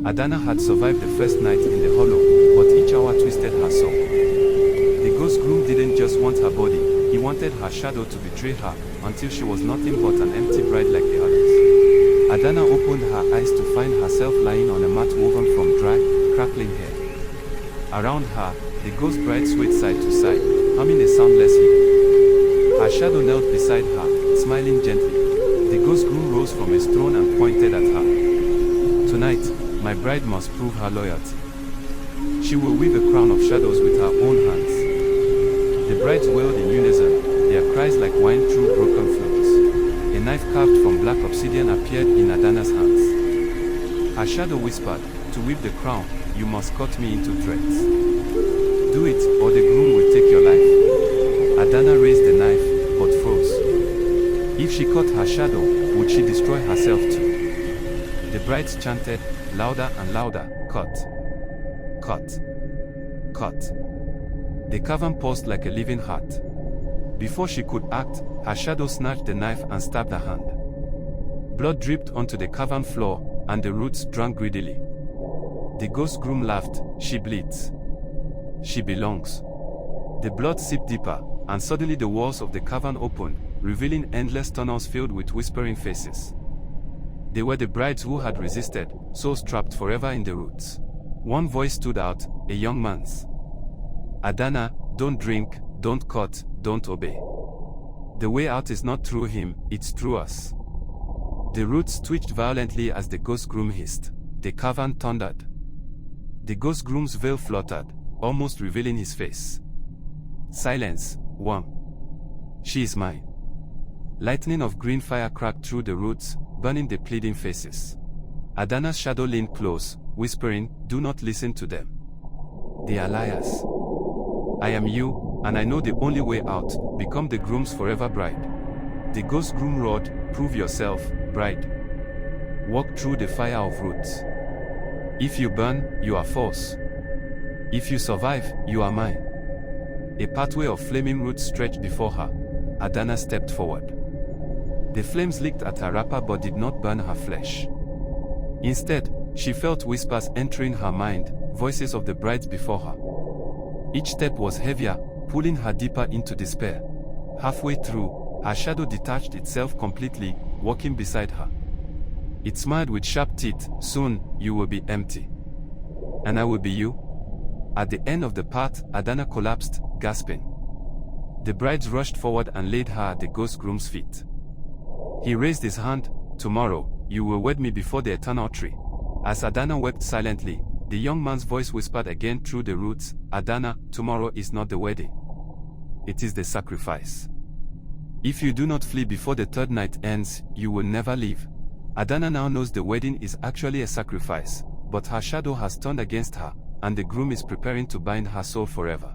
Adana had survived the first night in the hollow, but each hour twisted her soul. The ghost groom didn't just want her body, he wanted her shadow to betray her, until she was nothing but an empty bride like the others. Adana opened her eyes to find herself lying on a mat woven from dry, crackling hair. Around her, the ghost bride swayed side to side, humming a soundless hymn. Her shadow knelt beside her, smiling gently. The ghost groom rose from his throne and pointed at her. "Tonight, my bride must prove her loyalty. She will weave a crown of shadows with her own hands." The brides wailed in unison, their cries like wine through broken flutes. A knife carved from black obsidian appeared in Adana's hands. Her shadow whispered, "To weave the crown, you must cut me into threads. Do it, or the groom will take your life." Adana raised the knife, but froze. If she cut her shadow, would she destroy herself too? The brides chanted, louder and louder, "Cut! Cut! Cut!" The cavern pulsed like a living heart. Before she could act, her shadow snatched the knife and stabbed her hand. Blood dripped onto the cavern floor, and the roots drank greedily. The ghost groom laughed, "She bleeds. She belongs." The blood seeped deeper, and suddenly the walls of the cavern opened, revealing endless tunnels filled with whispering faces. They were the brides who had resisted, souls trapped forever in the roots. One voice stood out, a young man's. "Adana, don't drink, don't cut, don't obey. The way out is not through him, it's through us." The roots twitched violently as the ghost groom hissed. The cavern thundered. The ghost groom's veil fluttered, almost revealing his face. "Silence, worm. She is mine." Lightning of green fire cracked through the roots, burning the pleading faces. Adana's shadow leaned close, whispering, "Do not listen to them. They are liars. I am you, and I know the only way out. Become the groom's forever bride." The ghost groom roared, "Prove yourself, bride. Walk through the fire of roots. If you burn, you are false. If you survive, you are mine." A pathway of flaming roots stretched before her. Adana stepped forward. The flames licked at her wrapper but did not burn her flesh. Instead, she felt whispers entering her mind, voices of the brides before her. Each step was heavier, pulling her deeper into despair. Halfway through, her shadow detached itself completely, walking beside her. It smiled with sharp teeth, "Soon, you will be empty. And I will be you." At the end of the path, Adana collapsed, gasping. The brides rushed forward and laid her at the ghost groom's feet. He raised his hand, "Tomorrow, you will wed me before the eternal tree." As Adana wept silently, the young man's voice whispered again through the roots, "Adana, tomorrow is not the wedding. It is the sacrifice. If you do not flee before the third night ends, you will never leave." Adana now knows the wedding is actually a sacrifice, but her shadow has turned against her, and the groom is preparing to bind her soul forever.